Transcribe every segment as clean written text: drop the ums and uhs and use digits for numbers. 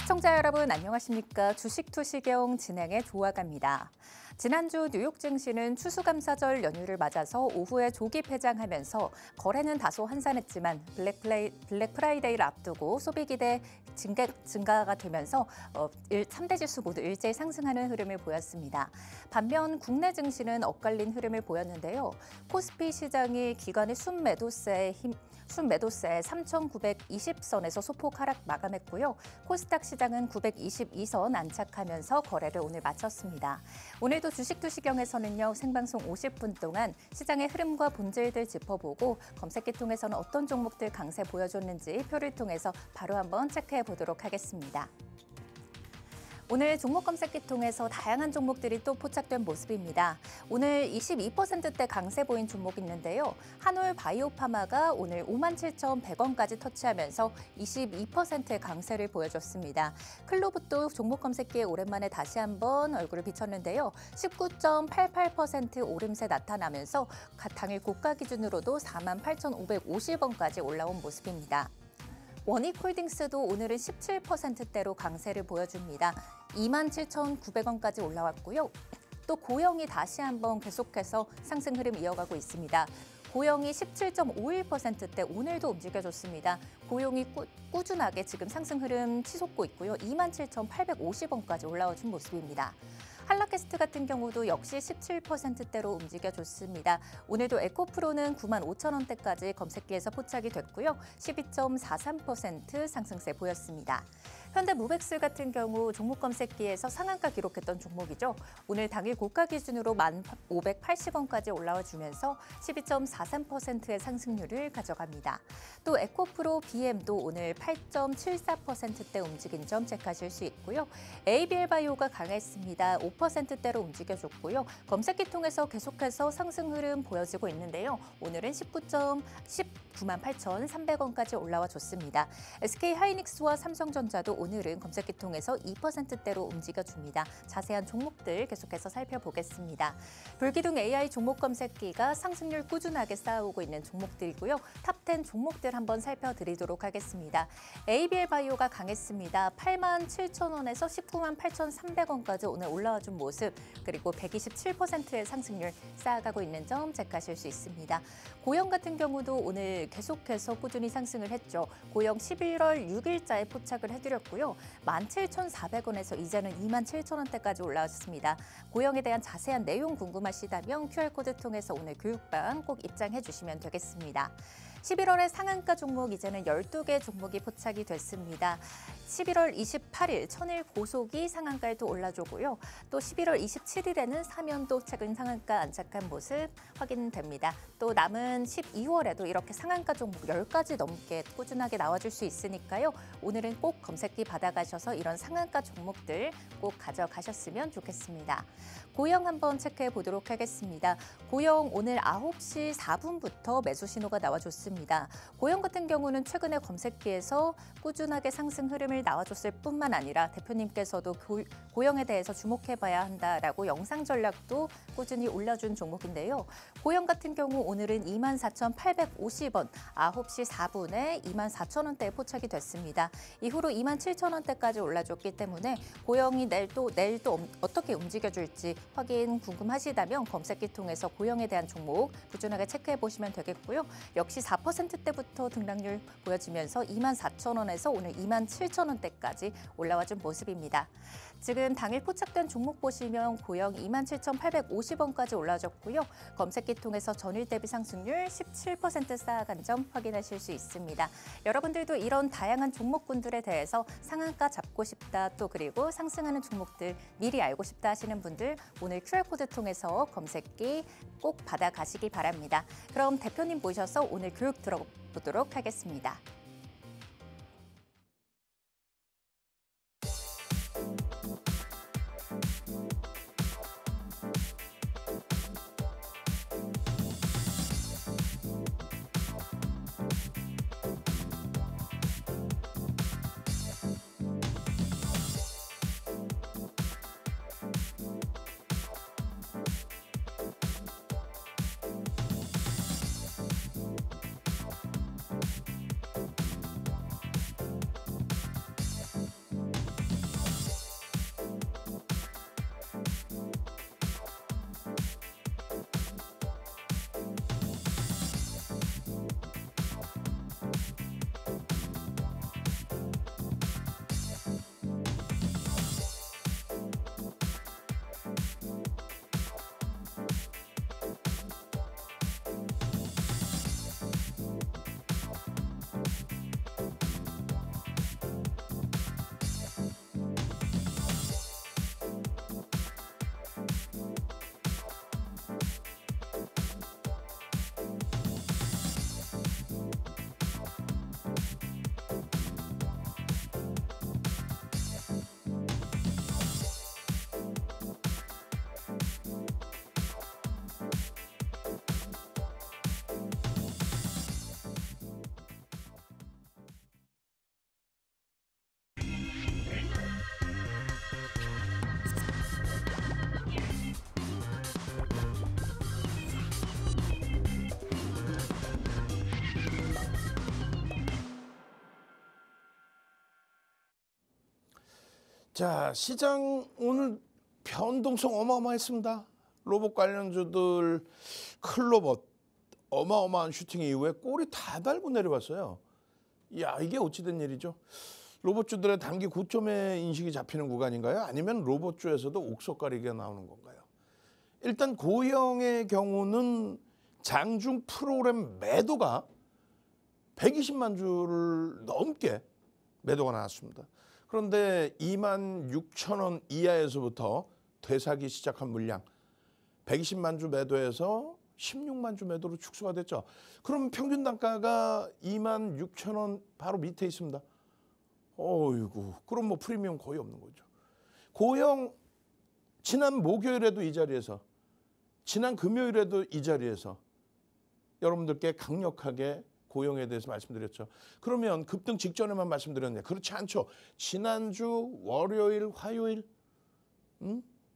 시청자 여러분 안녕하십니까? 주식투시경 진행의 조아가입니다. 지난주 뉴욕 증시는 추수감사절 연휴를 맞아서 오후에 조기 폐장하면서 거래는 다소 한산했지만 블랙 프라이데이를 앞두고 소비 기대 증가가 되면서 3대 지수 모두 일제히 상승하는 흐름을 보였습니다. 반면 국내 증시는 엇갈린 흐름을 보였는데요. 코스피 시장이 기관의 순매도세에 3,920선에서 소폭 하락 마감했고요. 코스닥 시장은 922선 안착하면서 거래를 오늘 마쳤습니다. 오늘도 주식투시경에서는요. 생방송 50분 동안 시장의 흐름과 본질들 짚어보고 검색기 통해서는 어떤 종목들 강세 보여줬는지 표를 통해서 바로 한번 체크해 보도록 하겠습니다. 오늘 종목 검색기 통해서 다양한 종목들이 또 포착된 모습입니다. 오늘 22%대 강세 보인 종목이 있는데요. 한올 바이오파마가 오늘 57,100원까지 터치하면서 22%의 강세를 보여줬습니다. 클로브도 종목 검색기에 오랜만에 다시 한번 얼굴을 비쳤는데요. 19.88% 오름세 나타나면서 당일 고가 기준으로도 48,550원까지 올라온 모습입니다. 원익홀딩스도 오늘은 17%대로 강세를 보여줍니다. 27,900원까지 올라왔고요. 또 고영이 다시 한번 계속해서 상승 흐름 이어가고 있습니다. 고영이 17.51%대 오늘도 움직여줬습니다. 고영이 꾸준하게 지금 상승 흐름 치솟고 있고요. 27,850원까지 올라와준 모습입니다. 한라캐스트 같은 경우도 역시 17%대로 움직여줬습니다. 오늘도 에코프로는 95,000원대까지 검색기에서 포착이 됐고요. 12.43% 상승세 보였습니다. 현대무백스 같은 경우 종목 검색기에서 상한가 기록했던 종목이죠. 오늘 당일 고가 기준으로 1,580원까지 올라와주면서 12.43%의 상승률을 가져갑니다. 또 에코프로 BM도 오늘 8.74%대 움직인 점 체크하실 수 있고요. ABL바이오가 강했습니다. 5%대로 움직여줬고요. 검색기 통해서 계속해서 상승 흐름 보여지고 있는데요. 오늘은 198,300원까지 올라와 줬습니다. SK하이닉스와 삼성전자도 오늘은 검색기 통해서 2%대로 움직여줍니다. 자세한 종목들 계속해서 살펴보겠습니다. 불기둥 AI 종목 검색기가 상승률 꾸준하게 쌓아오고 있는 종목들이고요. 탑10 종목들 한번 살펴드리도록 하겠습니다. ABL바이오가 강했습니다. 87,000원에서 198,300원까지 오늘 올라와준 모습, 그리고 127%의 상승률 쌓아가고 있는 점 체크하실 수 있습니다. 고영 같은 경우도 오늘 계속해서 꾸준히 상승을 했죠. 고영 11월 6일자에 포착을 해드렸고요. 17,400원에서 이제는 27,000원대까지 올라왔습니다. 고영에 대한 자세한 내용 궁금하시다면 QR코드 통해서 오늘 교육방 꼭 입장해 주시면 되겠습니다. 11월의 상한가 종목 이제는 12개 종목이 포착이 됐습니다. 11월 28일 천일 고속이 상한가에 또 올라주고요. 또 11월 27일에는 사면도 최근 상한가 안착한 모습 확인됩니다. 또 남은 12월에도 이렇게 상한가 종목 10가지 넘게 꾸준하게 나와줄 수 있으니까요. 오늘은 꼭 검색기 받아가셔서 이런 상한가 종목들 꼭 가져가셨으면 좋겠습니다. 고영 한번 체크해 보도록 하겠습니다. 고영 오늘 9시 4분부터 매수 신호가 나와줬습니다. 고영 같은 경우는 최근에 검색기에서 꾸준하게 상승 흐름을 나와줬을 뿐만 아니라 대표님께서도 고영에 대해서 주목해봐야 한다라고 영상 전략도 꾸준히 올려준 종목인데요. 고영 같은 경우 오늘은 24,850원, 9시 4분에 24,000원대에 포착이 됐습니다. 이후로 27,000원대까지 올라줬기 때문에 고영이 내일 또 어떻게 움직여줄지 확인 궁금하시다면 검색기 통해서 고영에 대한 종목 꾸준하게 체크해 보시면 되겠고요. 역시 4%대부터 등락률 보여지면서 24,000원에서 오늘 27,000원대까지 올라와준 모습입니다. 지금 당일 포착된 종목 보시면 고영 27,850원까지 올라졌고요. 검색기 통해서 전일 대비 상승률 17% 쌓아간 점 확인하실 수 있습니다. 여러분들도 이런 다양한 종목군들에 대해서 상한가 잡고 싶다, 또 그리고 상승하는 종목들 미리 알고 싶다 하시는 분들 오늘 QR코드 통해서 검색기 꼭 받아가시기 바랍니다. 그럼 대표님 모셔서 오늘 교육 들어보도록 하겠습니다. 자, 시장 오늘 변동성 어마어마했습니다. 로봇 관련주들 클로봇 어마어마한 슈팅 이후에 꼬리 다 달고 내려왔어요. 야, 이게 어찌된 일이죠? 로봇주들의 단기 고점의 인식이 잡히는 구간인가요? 아니면 로봇주에서도 옥석가리기가 나오는 건가요? 일단 고영의 경우는 장중 프로그램 매도가 120만 주를 넘게 매도가 나왔습니다. 그런데 26,000원 이하에서부터 되사기 시작한 물량 120만 주 매도에서 16만 주 매도로 축소가 됐죠. 그럼 평균 단가가 26,000원 바로 밑에 있습니다. 어이구, 그럼 뭐 프리미엄 거의 없는 거죠. 고영 지난 목요일에도 이 자리에서, 지난 금요일에도 이 자리에서 여러분들께 강력하게 고영에 대해서 말씀드렸죠. 그러면 급등 직전에만 말씀드렸냐? 그렇지 않죠. 지난주 월요일, 화요일,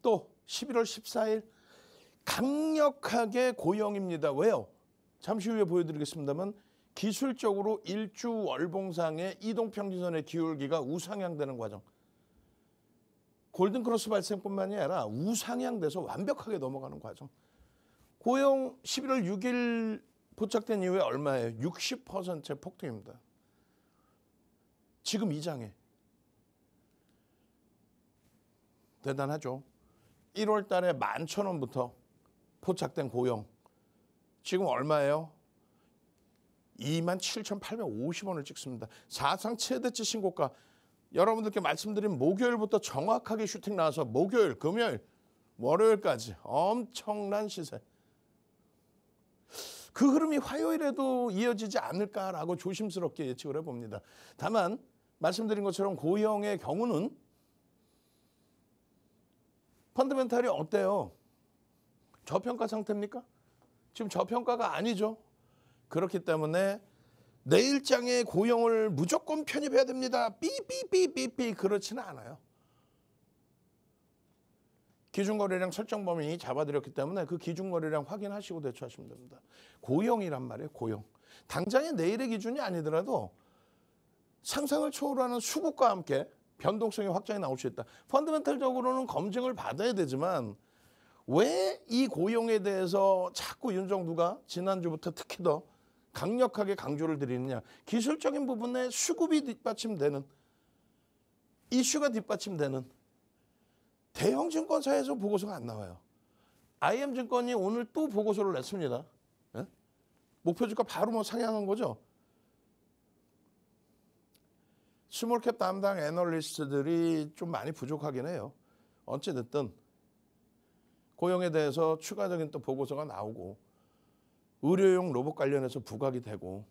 또 11월 14일 강력하게 고영입니다. 왜요? 잠시 후에 보여드리겠습니다만 기술적으로 일주 월봉상의 이동평균선의 기울기가 우상향되는 과정. 골든크로스 발생뿐만이 아니라 우상향돼서 완벽하게 넘어가는 과정. 고영 11월 6일 포착된 이후에 얼마예요? 60%의 폭등입니다. 지금 이 장에. 대단하죠. 1월 달에 11,000원부터 포착된 고영. 지금 얼마예요? 27,850원을 찍습니다. 사상 최대치 신고가. 여러분들께 말씀드린 목요일부터 정확하게 슈팅 나와서 목요일, 금요일, 월요일까지 엄청난 시세. 그 흐름이 화요일에도 이어지지 않을까라고 조심스럽게 예측을 해봅니다. 다만 말씀드린 것처럼 고영의 경우는 펀더멘탈이 어때요? 저평가 상태입니까? 지금 저평가가 아니죠. 그렇기 때문에 내일장에 고영을 무조건 편입해야 됩니다. 삐삐삐삐삐 그렇지는 않아요. 기준거래량 설정 범위 잡아드렸기 때문에 그 기준거래량 확인하시고 대처하시면 됩니다. 고영이란 말이에요. 고영. 당장의 내일의 기준이 아니더라도 상상을 초월하는 수급과 함께 변동성이 확장이 나올 수 있다. 펀더멘탈적으로는 검증을 받아야 되지만 왜 이 고영에 대해서 자꾸 윤정두가 지난주부터 특히 더 강력하게 강조를 드리느냐. 기술적인 부분에 수급이 뒷받침되는, 이슈가 뒷받침되는 대형 증권사에서 보고서가 안 나와요. IM증권이 오늘 또 보고서를 냈습니다. 예? 목표주가 바로 뭐 상향한 거죠. 스몰캡 담당 애널리스트들이 좀 많이 부족하긴 해요. 어찌됐든 고영에 대해서 추가적인 또 보고서가 나오고 의료용 로봇 관련해서 부각이 되고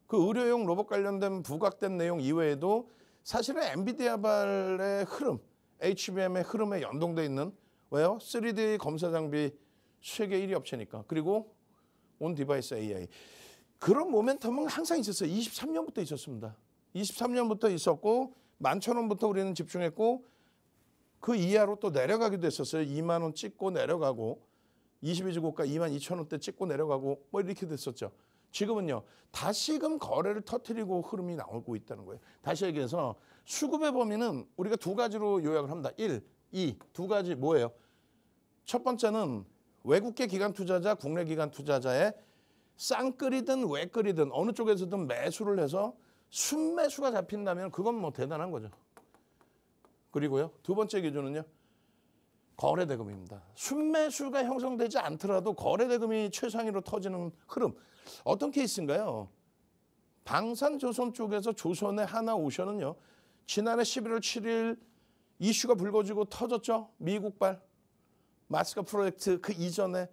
그 의료용 로봇 관련된 부각된 내용 이외에도 사실은 엔비디아발의 흐름, HBM의 흐름에 연동돼 있는 왜요? 3D 검사 장비 세계 1위 업체니까. 그리고 온 디바이스 AI. 그런 모멘텀은 항상 있었어요. 23년부터 있었습니다. 23년부터 있었고 11,000원부터 우리는 집중했고 그 이하로 또 내려가기도 했었어요. 2만 원 찍고 내려가고 22주 고가 22,000원대 찍고 내려가고 뭐 이렇게 됐었죠. 지금은요. 다시금 거래를 터뜨리고 흐름이 나오고 있다는 거예요. 다시 얘기해서 수급의 범위는 우리가 두 가지로 요약을 합니다. 1, 2, 두 가지 뭐예요? 첫 번째는 외국계 기관 투자자, 국내 기관 투자자의 쌍끌이든 외끌이든 어느 쪽에서든 매수를 해서 순매수가 잡힌다면 그건 뭐 대단한 거죠. 그리고요. 두 번째 기준은요. 거래대금입니다. 순매수가 형성되지 않더라도 거래대금이 최상위로 터지는 흐름. 어떤 케이스인가요? 방산조선 쪽에서 조선의 하나오션은요. 지난해 11월 7일 이슈가 불거지고 터졌죠. 미국발 마스크 프로젝트 그 이전에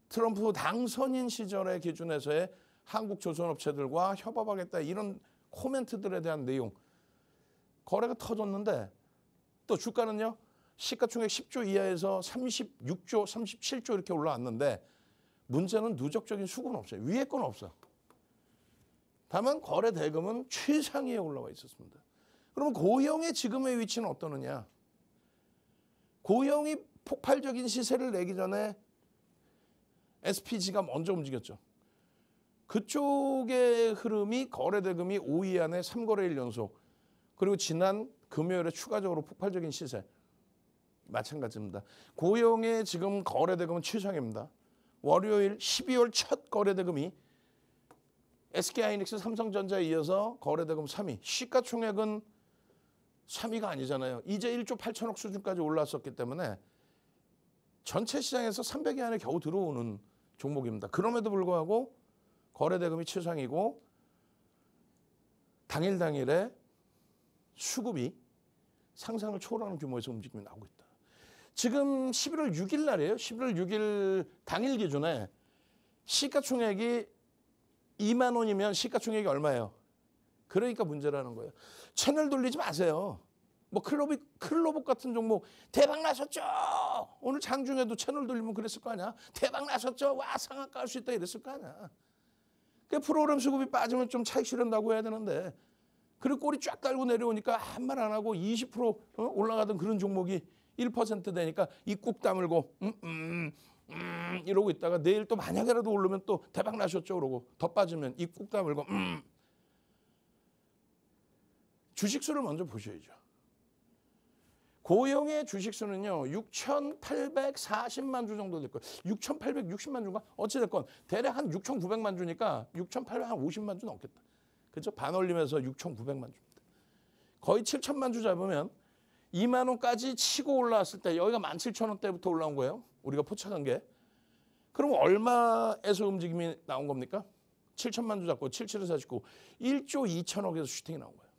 트럼프 당선인 시절의 기준에서의 한국 조선업체들과 협업하겠다 이런 코멘트들에 대한 내용. 거래가 터졌는데 또 주가는요. 시가총액 10조 이하에서 36조, 37조 이렇게 올라왔는데 문제는 누적적인 수급은 없어요. 위에 건 없어. 다만 거래 대금은 최상위에 올라와 있었습니다. 그러면 고영의 지금의 위치는 어떠느냐? 고영이 폭발적인 시세를 내기 전에 SPG가 먼저 움직였죠. 그쪽의 흐름이 거래 대금이 5위 안에 3거래일 연속. 그리고 지난 금요일에 추가적으로 폭발적인 시세. 마찬가지입니다. 고용의 지금 거래대금은 최상입니다. 월요일 12월 첫 거래대금이 SK하이닉스, 삼성전자에 이어서 거래대금 3위. 시가총액은 3위가 아니잖아요. 이제 1조 8천억 수준까지 올랐었기 때문에 전체 시장에서 300위 안에 겨우 들어오는 종목입니다. 그럼에도 불구하고 거래대금이 최상이고 당일에 수급이 상상을 초월하는 규모에서 움직임이 나오고 있다. 지금 11월 6일 날이에요. 11월 6일 당일 기준에 시가총액이 2만 원이면 시가총액이 얼마예요? 그러니까 문제라는 거예요. 채널 돌리지 마세요. 뭐 클로복 같은 종목 대박 나셨죠? 오늘 장중에도 채널 돌리면 그랬을 거 아니야? 대박 나셨죠? 와, 상한가 할 수 있다 이랬을 거 아니야? 그 프로그램 수급이 빠지면 좀 차익 실현다고 해야 되는데 그리고 꼬리 쫙 달고 내려오니까 한 말 안 하고 20% 올라가던 그런 종목이 1% 되니까 입 꾹 다물고 이러고 있다가 내일 또 만약에라도 오르면 또 대박 나셨죠? 그러고 더 빠지면 입 꾹 다물고 주식수를 먼저 보셔야죠. 고용의 주식수는요. 6,840만 주 정도 될 거예요. 6,860만 주인가? 어찌됐건 대략 한 6,900만 주니까 6,850만 주 넘겠다. 그렇죠? 반올림해서 6,900만 주입니다. 거의 7천만 주 잡으면 2만 원까지 치고 올라왔을 때 여기가 17,000원대부터 올라온 거예요. 우리가 포착한 게. 그럼 얼마에서 움직임이 나온 겁니까? 7천만 주 잡고 77에 49, 1조 2천억에서 슈팅이 나온 거예요.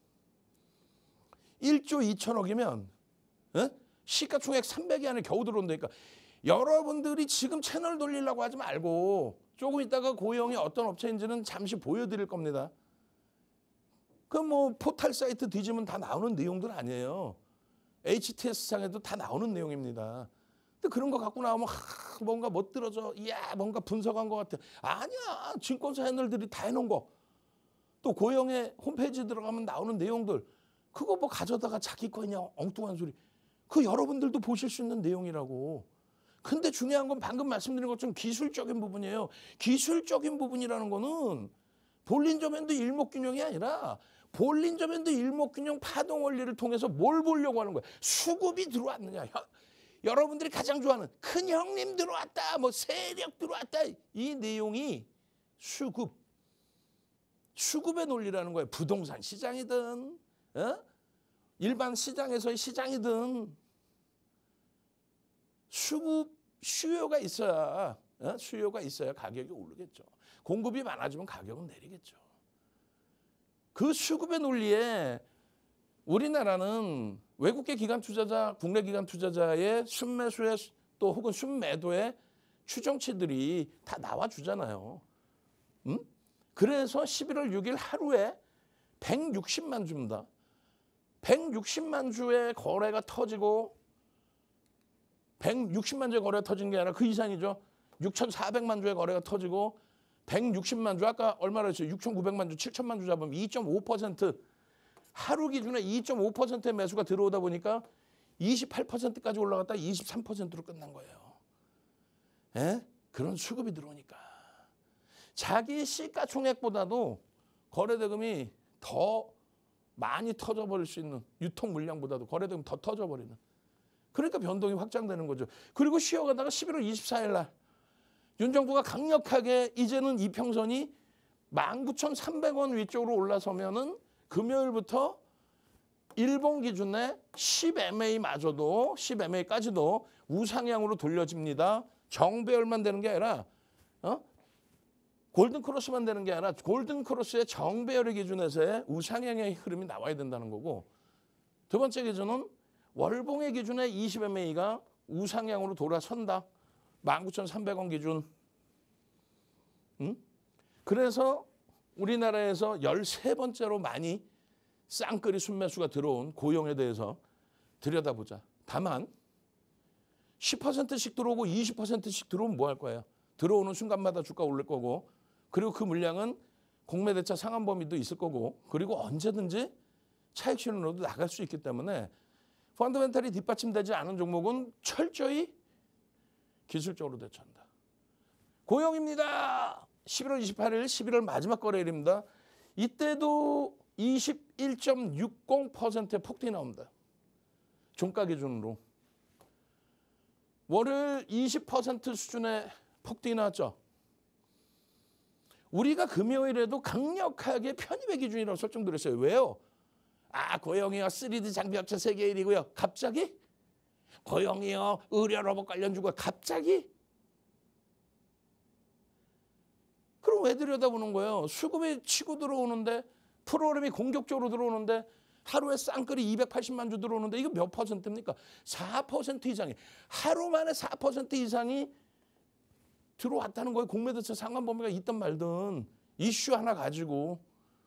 1조 2천억이면 시가총액 300위 안에 겨우 들어온다니까. 여러분들이 지금 채널 돌리려고 하지 말고 조금 있다가 고용이 어떤 업체인지는 잠시 보여드릴 겁니다. 그 뭐 포털 사이트 뒤지면 다 나오는 내용들 아니에요. HTS상에도 다 나오는 내용입니다. 근데 그런 거 갖고 나오면 뭔가 멋들어져. 이야, 뭔가 분석한 것 같아. 아니야. 증권사 애널들이 다 해놓은 거. 또 고용의 홈페이지 들어가면 나오는 내용들. 그거 뭐 가져다가 자기 거냐 엉뚱한 소리. 그 여러분들도 보실 수 있는 내용이라고. 근데 중요한 건 방금 말씀드린 것처럼 기술적인 부분이에요. 기술적인 부분이라는 거는 볼린저밴드 일목균형이 아니라 볼린저밴드 일목균형 파동 원리를 통해서 뭘 보려고 하는 거야. 수급이 들어왔느냐. 여러분들이 가장 좋아하는 큰 형님 들어왔다. 뭐 세력 들어왔다. 이 내용이 수급의 논리라는 거예요. 부동산 시장이든 일반 시장에서의 시장이든 수요가 있어야 가격이 오르겠죠. 공급이 많아지면 가격은 내리겠죠. 그 수급의 논리에 우리나라는 외국계 기관 투자자, 국내 기관 투자자의 순매수의 또 혹은 순매도의 추정치들이 다 나와주잖아요. 그래서 11월 6일 하루에 160만 주입니다. 160만 주의 거래가 터지고 160만 주의 거래가 터진 게 아니라 그 이상이죠. 6,400만 주의 거래가 터지고 160만 주, 아까 얼마나 했어요? 6,900만 주, 7천만 주 잡으면 2.5% 하루 기준에 2.5%의 매수가 들어오다 보니까 28%까지 올라갔다 23%로 끝난 거예요. 그런 수급이 들어오니까. 자기 시가총액보다도 거래대금이 더 많이 터져버릴 수 있는 유통 물량보다도 거래대금 더 터져버리는. 그러니까 변동이 확장되는 거죠. 그리고 쉬어가다가 11월 24일 날 윤 정부가 강력하게 이제는 이평선이 19,300원 위쪽으로 올라서면은 금요일부터 일본 기준의 10MA마저도 10MA까지도 우상향으로 돌려집니다. 정배열만 되는 게 아니라 골든크로스만 되는 게 아니라 골든크로스의 정배열의 기준에서의 우상향의 흐름이 나와야 된다는 거고, 두 번째 기준은 월봉의 기준의 20MA가 우상향으로 돌아선다. 19,300원 기준. 그래서 우리나라에서 13번째로 많이 쌍끌이 순매수가 들어온 고용에 대해서 들여다보자. 다만 10%씩 들어오고 20%씩 들어오면 뭐 할 거예요? 들어오는 순간마다 주가 오를 거고, 그리고 그 물량은 공매대차 상한 범위도 있을 거고, 그리고 언제든지 차익 실현으로도 나갈 수 있기 때문에 펀더멘탈이 뒷받침되지 않은 종목은 철저히 기술적으로 대처한다. 고용입니다. 11월 28일 11월 마지막 거래일입니다. 이때도 21.60%의 폭등이 나옵니다. 종가 기준으로. 월요일 20% 수준의 폭등이 나왔죠. 우리가 금요일에도 강력하게 편입의 기준이라고 설정드렸어요. 왜요? 고용이요 3D 장비 업체 세계 1위고요. 갑자기? 고용이요 의료 로봇 관련 주고 갑자기? 그럼 왜 들여다보는 거예요? 수급이 치고 들어오는데 프로그램이 공격적으로 들어오는데 하루에 쌍끌이 280만 주 들어오는데 이거 몇 퍼센트입니까? 4% 이상이. 하루 만에 4% 이상이 들어왔다는 거예요. 공매도체 상한 범위가 있든 말든 이슈 하나 가지고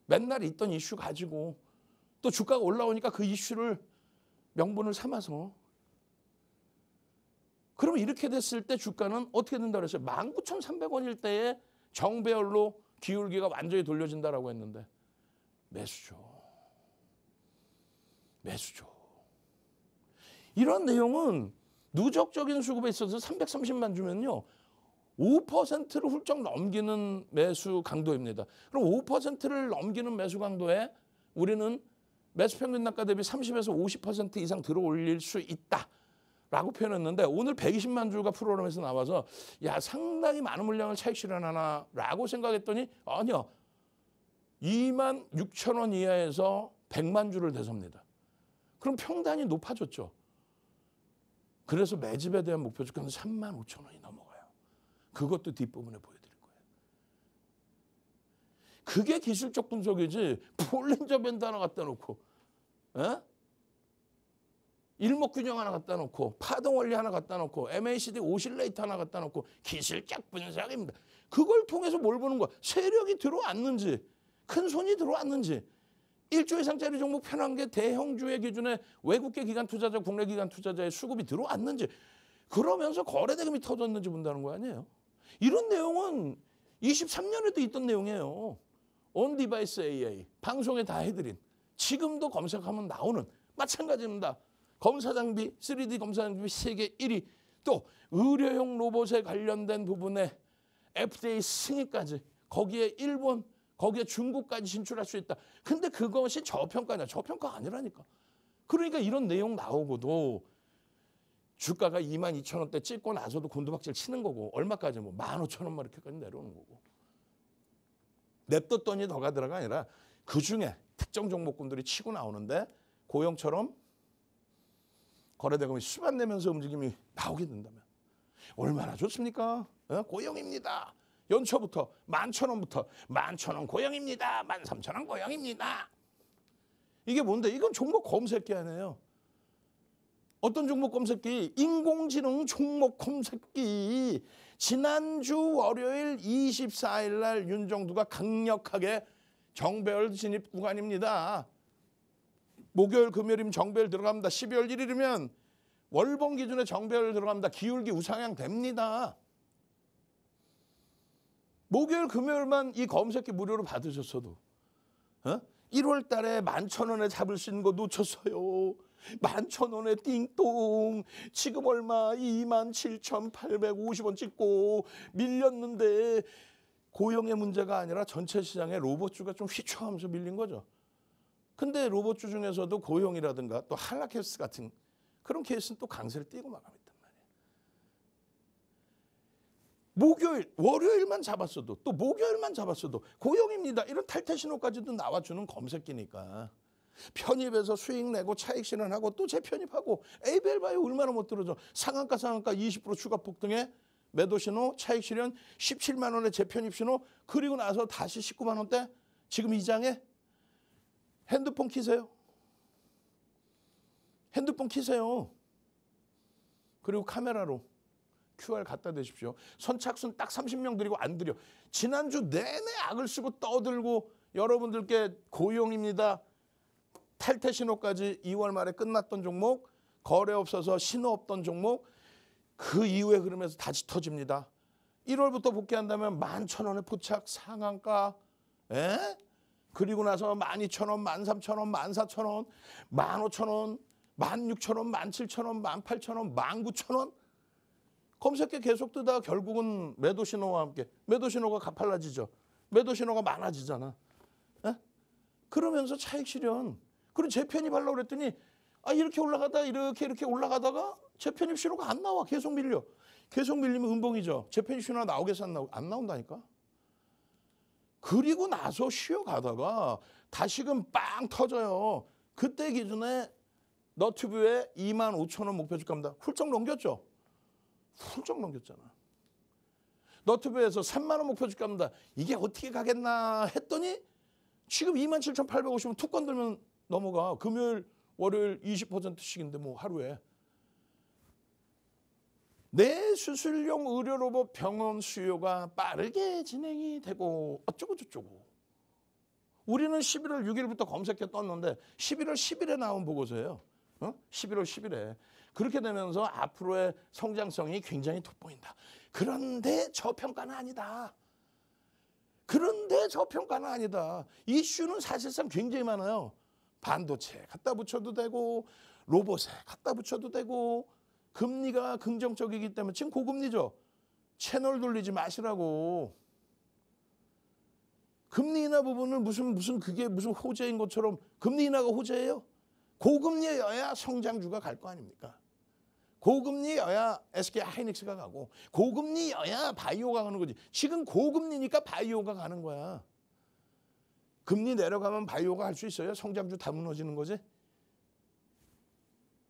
맨날 있던 이슈 가지고 또 주가가 올라오니까 그 이슈를 명분을 삼아서 그럼 이렇게 됐을 때 주가는 어떻게 된다고 그랬어요? 19,300원일 때에 정배열로 기울기가 완전히 돌려진다라고 했는데 매수죠. 매수죠. 이런 내용은 누적적인 수급에 있어서 330만 주면요. 5%를 훌쩍 넘기는 매수 강도입니다. 그럼 5%를 넘기는 매수 강도에 우리는 매수 평균 단가 대비 30에서 50% 이상 들어올릴 수 있다라고 표현했는데 오늘 120만 주가 프로그램에서 나와서 야 상당히 많은 물량을 차익 실현하나라고 생각했더니 아니요. 2만 6천 원 이하에서 100만 주를 대섭니다. 그럼 평단이 높아졌죠. 그래서 매집에 대한 목표 주가는 3만 5천 원이 넘어가요. 그것도 뒷부분에 보여드릴 거예요. 그게 기술적 분석이지 볼린저 밴드 하나 갖다 놓고 일목균형 하나 갖다 놓고 파동 원리 하나 갖다 놓고 MACD 오실레이터 하나 갖다 놓고 기술적 분석입니다. 그걸 통해서 뭘 보는 거야? 세력이 들어왔는지 큰 손이 들어왔는지 1조 이상짜리 종목 편한 게 대형주의 기준에 외국계 기관 투자자 국내 기관 투자자의 수급이 들어왔는지 그러면서 거래대금이 터졌는지 본다는 거 아니에요. 이런 내용은 23년에도 있던 내용이에요. 온디바이스 AI 방송에 다 해드린 지금도 검색하면 나오는 마찬가지입니다. 검사장비 3D 검사장비 세계 1위 또 의료용 로봇에 관련된 부분에 FDA 승인까지 거기에 일본 거기에 중국까지 진출할 수 있다. 근데 그것이 저평가냐? 저평가 아니라니까. 그러니까 이런 내용 나오고도 주가가 22,000원대 찍고 나서도 곤두박질 치는 거고 얼마까지 15,000원만 이렇게까지 내려오는 거고. 냅뒀더니 더 가더라가 아니라 그중에 특정 종목군들이 치고 나오는데 고용처럼 거래대금이 수반 내면서 움직임이 나오게 된다면 얼마나 좋습니까? 고용입니다. 연초부터 11,000원부터 11,000원 고용입니다. 13,000원 고용입니다. 이게 뭔데? 이건 종목 검색기 아니에요. 어떤 종목 검색기? 인공지능 종목 검색기. 지난주 월요일 24일 날 윤정두가 강력하게 정배열 진입 구간입니다. 목요일 금요일이면 정배열 들어갑니다. 12월 1일이면 월봉 기준에 정배열 들어갑니다. 기울기 우상향 됩니다. 목요일 금요일만 이 검색기 무료로 받으셨어도 1월 달에 11,000원에 잡을 수 있는 거 놓쳤어요. 11,000원에 띵동. 지금 얼마? 27,850원 찍고 밀렸는데 고용의 문제가 아니라 전체 시장에 로봇주가 좀 휘청하면서 밀린 거죠. 근데 로봇주 중에서도 고용이라든가 또 한라캐스 같은 그런 케이스는 또 강세를 띄고 마감했단 말이에요. 목요일, 월요일만 잡았어도 또 목요일만 잡았어도 고용입니다. 이런 탈퇴 신호까지도 나와주는 검색기니까 편입해서 수익 내고 차익 실현하고 또 재편입하고 에이벨 바이오 얼마나 못 들어줘. 상한가 20% 추가 폭등에 매도 신호, 차익 실현 17만 원의 재편입 신호 그리고 나서 다시 19만 원대 지금 이 장에 핸드폰 키세요. 핸드폰 키세요. 그리고 카메라로 QR 갖다 대십시오. 선착순 딱 30명 드리고 안 드려. 지난주 내내 악을 쓰고 떠들고 여러분들께 고용입니다. 탈퇴 신호까지 2월 말에 끝났던 종목, 거래 없어서 신호 없던 종목, 그 이후에 흐름에서 다시 터집니다. 1월부터 복귀한다면 11,000원의 포착 상한가, 그리고 나서 12,000원, 13,000원, 14,000원, 15,000원, 16,000원, 17,000원, 18,000원, 19,000원. 검색기 계속 뜨다가 결국은 매도 신호와 함께 매도 신호가 가팔라지죠. 매도 신호가 많아지잖아. 그러면서 차익 실현. 그리고 재편입하려고 그랬더니 이렇게 올라가다 이렇게 올라가다가 재편입 신호가 안 나와. 계속 밀려. 계속 밀리면 음봉이죠. 재편입 신호가 나오겠어 안 나온다니까. 그리고 나서 쉬어가다가 다시금 빵 터져요. 그때 기준에 너튜브에 25,000원 목표 주가입니다. 훌쩍 넘겼죠. 훌쩍 넘겼잖아. 너튜브에서 3만 원 목표 주가입니다. 이게 어떻게 가겠나 했더니 지금 27,850원 툭 건들면 넘어가. 금요일, 월요일 20%씩인데 뭐 하루에. 내 수술용 의료 로봇 병원 수요가 빠르게 진행이 되고 어쩌고 저쩌고. 우리는 11월 6일부터 검색해 떴는데 11월 10일에 나온 보고서예요. 11월 10일에. 그렇게 되면서 앞으로의 성장성이 굉장히 돋보인다. 그런데 저평가는 아니다. 그런데 저평가는 아니다. 이슈는 사실상 굉장히 많아요. 반도체 갖다 붙여도 되고 로봇에 갖다 붙여도 되고 금리가 긍정적이기 때문에 지금 고금리죠. 채널 돌리지 마시라고. 금리 인하 부분을 무슨 그게 무슨 호재인 것처럼 금리 인하가 호재예요? 고금리여야 성장주가 갈 거 아닙니까? 고금리여야 SK 하이닉스가 가고 고금리여야 바이오가 가는 거지. 지금 고금리니까 바이오가 가는 거야. 금리 내려가면 바이오가 할 수 있어요? 성장주 다 무너지는 거지.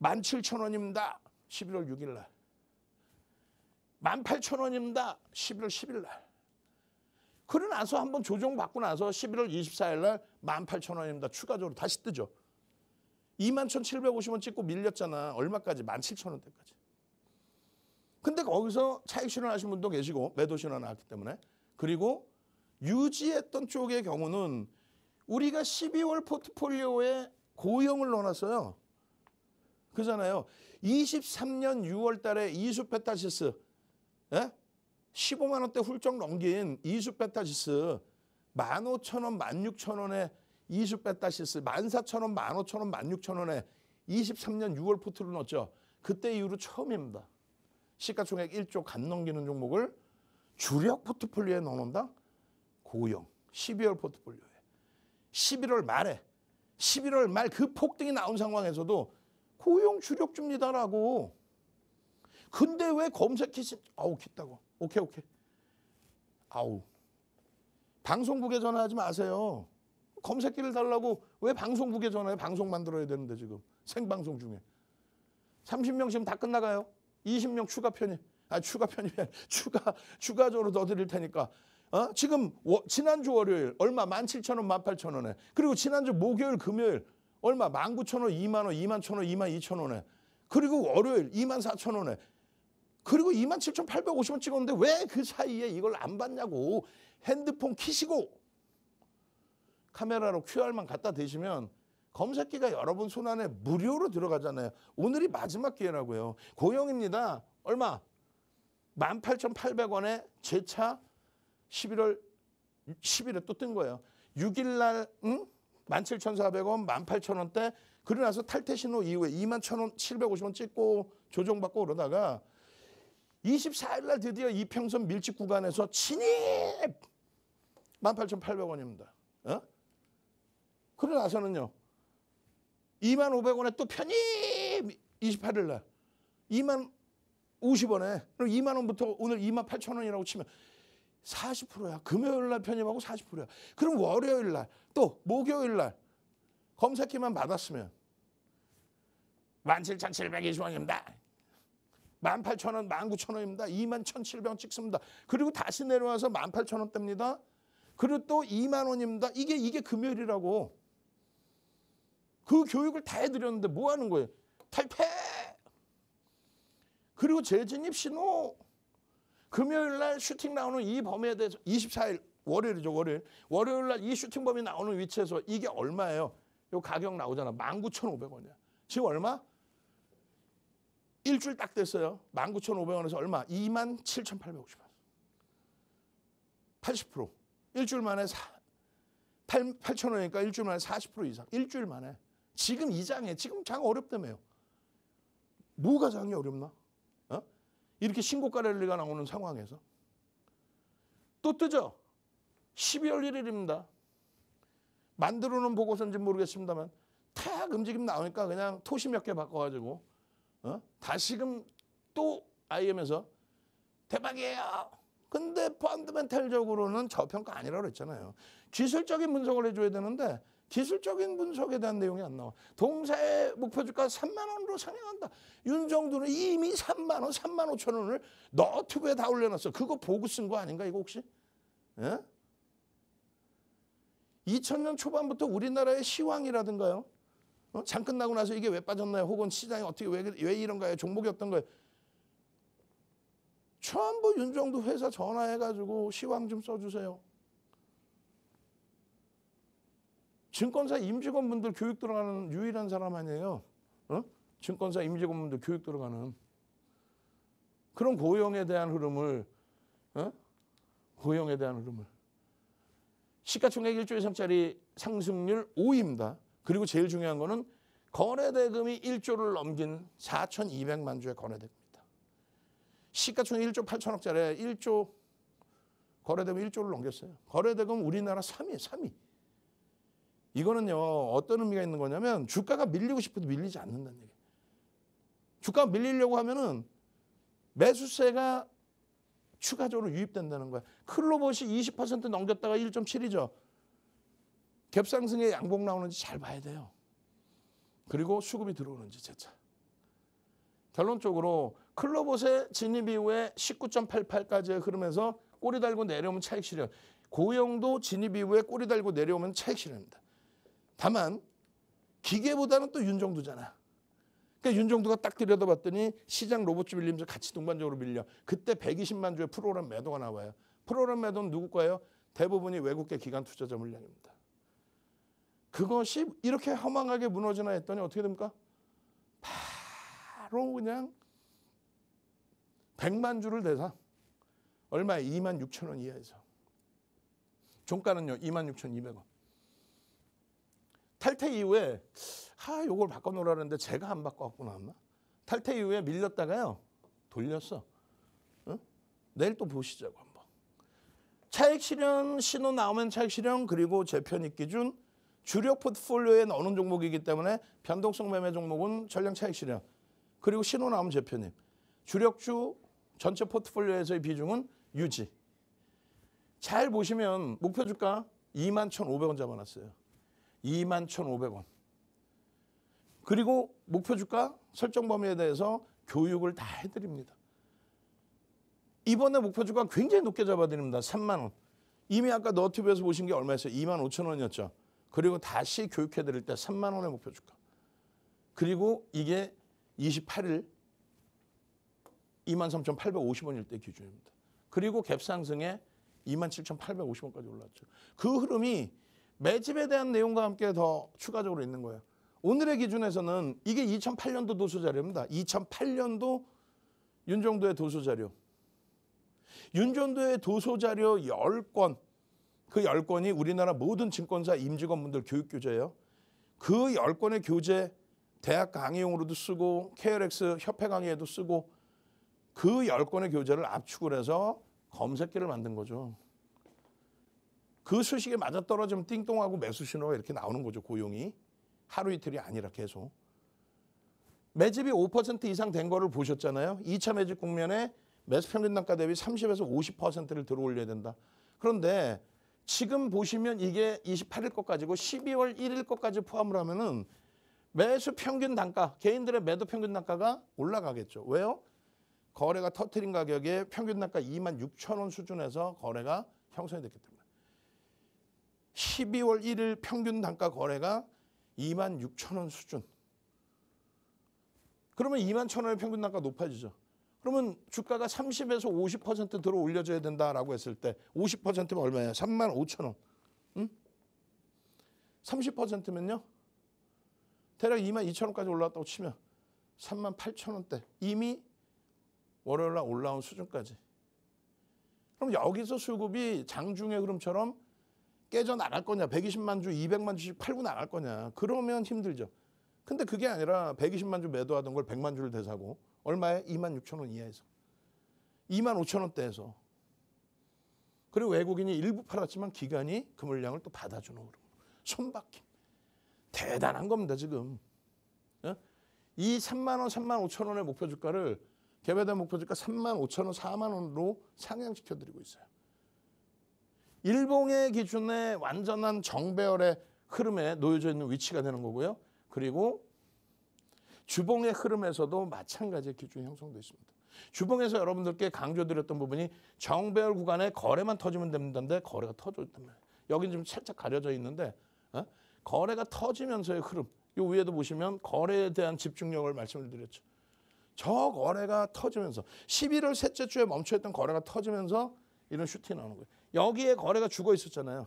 17,000원입니다. 11월 6일 날. 18,000원입니다. 11월 10일 날. 그러고 나서 한번 조정받고 나서 11월 24일 날 18,000원입니다. 추가적으로 다시 뜨죠. 21,750원 찍고 밀렸잖아. 얼마까지? 17,000원대까지. 근데 거기서 차익 실현하신 분도 계시고 매도 신호 나왔기 때문에. 그리고 유지했던 쪽의 경우는 우리가 12월 포트폴리오에 고용을 넣어놨어요. 그잖아요. 23년 6월 달에 이수페타시스 15만 원대 훌쩍 넘긴 이수페타시스 15,000원, 16,000원에 이수페타시스 14,000원, 15,000원, 16,000원에 23년 6월 포트를 넣었죠. 그때 이후로 처음입니다. 시가총액 1조 간 넘기는 종목을 주력 포트폴리오에 넣어놓는다? 고용. 12월 포트폴리오에. 11월 말 그 폭등이 나온 상황에서도 고용 주력주입니다라고. 근데 왜 검색해서 켰다고. 오케이. 방송국에 전화하지 마세요. 검색기를 달라고 왜 방송국에 전화해? 방송 만들어야 되는데 지금 생방송 중에 30명씩은 다 끝나가요. 20명 추가 편입. 추가적으로 더 드릴 테니까. 지금 지난주 월요일 얼마? 17,000원, 18,000원에. 그리고 지난주 목요일, 금요일 얼마? 19,000원, 2만 원, 21,000원, 22,000원에. 그리고 월요일 24,000원에. 그리고 27,850원 찍었는데 왜 그 사이에 이걸 안 봤냐고. 핸드폰 키시고 카메라로 QR만 갖다 대시면 검색기가 여러분 손안에 무료로 들어가잖아요. 오늘이 마지막 기회라고요. 고용입니다. 얼마? 18,800원에 재차 11월 10일에 또 뜬 거예요. 6일 날 17,400원, 18,000원대. 그러고 나서 탈퇴 신호 이후에 21,750원 찍고 조정받고 그러다가 24일 날 드디어 이평선 밀집 구간에서 진입! 18,800원입니다. 그러고 나서는요. 25,000원에 또 편입! 28일 날. 20,050원에. 그럼 2만 원부터 오늘 28,000원이라고 치면 40%야. 금요일 날 편입하고 40%야. 그럼 월요일 날 또 목요일 날 검색기만 받았으면 17,720원입니다. 18,000원, 19,000원입니다. 21,700원 찍습니다. 그리고 다시 내려와서 18,000원대입니다. 그리고 또 2만 원입니다. 이게 금요일이라고. 그 교육을 다 해드렸는데 뭐 하는 거예요? 탈퇴! 그리고 재진입 신호. 금요일 날 슈팅 나오는 이 범위에 대해서 24일 월요일이죠. 월요일 날 이 슈팅 범위 나오는 위치에서 이게 얼마예요? 요 가격 나오잖아. 19,500원이야. 지금 얼마? 일주일 딱 됐어요. 19,500원에서 얼마? 27,850원. 80%. 일주일 만에 8,000원이니까 일주일 만에 40% 이상. 일주일 만에. 지금 이 장에 지금 장 어렵다며요. 뭐가 장이 어렵나? 이렇게 신고가 랠리가 나오는 상황에서 또 뜨죠. 12월 1일입니다. 만들어놓은 보고서인지 모르겠습니다만 탁 움직임 나오니까 그냥 토시 몇 개 바꿔가지고 다시금 또 IM에서 대박이에요. 근데 펀드멘탈적으로는 저평가 아니라고 그랬잖아요. 기술적인 분석을 해줘야 되는데 기술적인 분석에 대한 내용이 안 나와. 동사의 목표주가 3만 원으로 상향한다. 윤정두는 이미 3만 원, 3만 5천 원을 너튜브에 다 올려놨어. 그거 보고 쓴 거 아닌가 이거 혹시? 예? 2000년 초반부터 우리나라의 시황이라든가요. 장 끝나고 나서 이게 왜 빠졌나요? 혹은 시장이 어떻게 왜 이런가요? 종목이 어떤가요? 전부 윤정두 회사 전화해가지고 시황 좀 써주세요. 증권사 임직원분들 교육 들어가는 유일한 사람 아니에요. 증권사 임직원분들 교육 들어가는 그런 고용에 대한 흐름을 고용에 대한 흐름을 시가총액 1조 이상짜리 상승률 5위입니다. 그리고 제일 중요한 거는 거래대금이 1조를 넘긴 4,200만 주의 거래대금입니다. 시가총액 1조 8천억짜리 1조 거래대금 1조를 넘겼어요. 거래대금 우리나라 3위예요. 3위. 이거는요 어떤 의미가 있는 거냐면 주가가 밀리고 싶어도 밀리지 않는다는 얘기예요. 주가가 밀리려고 하면은 매수세가 추가적으로 유입된다는 거야. 클로봇이 20% 넘겼다가 1.7이죠. 갭상승에 양봉 나오는지 잘 봐야 돼요. 그리고 수급이 들어오는지 재차. 결론적으로 클로봇의 진입 이후에 19.88까지의 흐름에서 꼬리 달고 내려오면 차익 실현. 고용도 진입 이후에 꼬리 달고 내려오면 차익 실현입니다. 다만 기계보다는 또 윤정두잖아. 그러니까 윤정두가 딱 들여다봤더니 시장 로봇주 밀리면서 같이 동반적으로 밀려. 그때 120만 주의 프로그램 매도가 나와요. 프로그램 매도는 누구 거예요? 대부분이 외국계 기관 투자자 물량입니다. 그것이 이렇게 허망하게 무너지나 했더니 어떻게 됩니까? 바로 그냥 100만 주를 대상. 얼마에? 2만 6천 원 이하에서. 종가는요 2만 6,200원. 탈퇴 이후에 요걸 바꿔놓으라는데 제가 안 바꿔갖고 나왔나? 탈퇴 이후에 밀렸다가요 돌렸어. 내일 또 보시자고 한번. 차익 실현 신호 나오면 차익 실현. 그리고 재편입 기준 주력 포트폴리오에 넣는 종목이기 때문에 변동성 매매 종목은 전량 차익 실현. 그리고 신호 나오면 재편입. 주력주 전체 포트폴리오에서의 비중은 유지. 잘 보시면 목표 주가 21,500원 잡아놨어요. 21,500원. 그리고 목표 주가 설정 범위에 대해서 교육을 다 해드립니다. 이번에 목표 주가 굉장히 높게 잡아드립니다. 3만 원. 이미 아까 너튜브에서 보신 게 얼마였어요? 25,000원이었죠. 그리고 다시 교육해드릴 때 3만 원의 목표 주가. 그리고 이게 28일 23,850원일 때 기준입니다. 그리고 갭 상승에 27,850원까지 올랐죠. 그 흐름이 매집에 대한 내용과 함께 더 추가적으로 있는 거예요. 오늘의 기준에서는 이게 2008년도 도서자료입니다. 2008년도 윤정두의 도서자료. 윤정두의 도서자료 10권. 그 10권이 우리나라 모든 증권사 임직원분들 교육교재예요. 그 10권의 교재 대학 강의용으로도 쓰고 KLX 협회 강의에도 쓰고 그 10권의 교재를 압축을 해서 검색기를 만든 거죠. 그 수식에 맞아떨어지면 띵동하고 매수 신호가 이렇게 나오는 거죠. 고용이. 하루 이틀이 아니라 계속. 매집이 5% 이상 된 거를 보셨잖아요. 2차 매집 국면에 매수 평균 단가 대비 30에서 50%를 들어 올려야 된다. 그런데 지금 보시면 이게 28일 것까지고 12월 1일 것까지 포함을 하면은 매수 평균 단가, 개인들의 매도 평균 단가가 올라가겠죠. 왜요? 거래가 터트린 가격에 평균 단가 26,000원 수준에서 거래가 형성이 됐기 때문에. 12월 1일 평균 단가 거래가 26,000원 수준. 그러면 21,000원의 평균 단가 높아지죠. 그러면 주가가 30에서 50% 들어 올려줘야 된다라고 했을 때 50%면 얼마예요? 35,000원. 응? 30%면요? 대략 22,000원까지 올라왔다고 치면 38,000원대. 이미 월요일 날 올라온 수준까지. 그럼 여기서 수급이 장중의 흐름처럼 깨져나갈 거냐. 120만 주, 200만 주씩 팔고 나갈 거냐. 그러면 힘들죠. 근데 그게 아니라 120만 주 매도하던 걸 100만 주를 대사고 얼마에? 26,000원 이하에서. 25,000원대에서. 그리고 외국인이 일부 팔았지만 기관이 그 물량을 또 받아주는 흐름. 손바뀜. 대단한 겁니다, 지금. 예? 이 3만 원, 3만 5천 원의 목표 주가를 개별된 목표 주가 3만 5천 원, 4만 원으로 상향시켜 드리고 있어요. 일봉의 기준에 완전한 정배열의 흐름에 놓여져 있는 위치가 되는 거고요. 그리고 주봉의 흐름에서도 마찬가지의 기준이 형성되어 있습니다. 주봉에서 여러분들께 강조드렸던 부분이 정배열 구간에 거래만 터지면 된다는데 거래가 터졌단 말이에요. 여긴 좀 살짝 가려져 있는데 거래가 터지면서의 흐름. 요 위에도 보시면 거래에 대한 집중력을 말씀을 드렸죠. 저 거래가 터지면서 11월 셋째 주에 멈춰있던 거래가 터지면서 이런 슈팅이 나오는 거예요. 여기에 거래가 죽어 있었잖아요.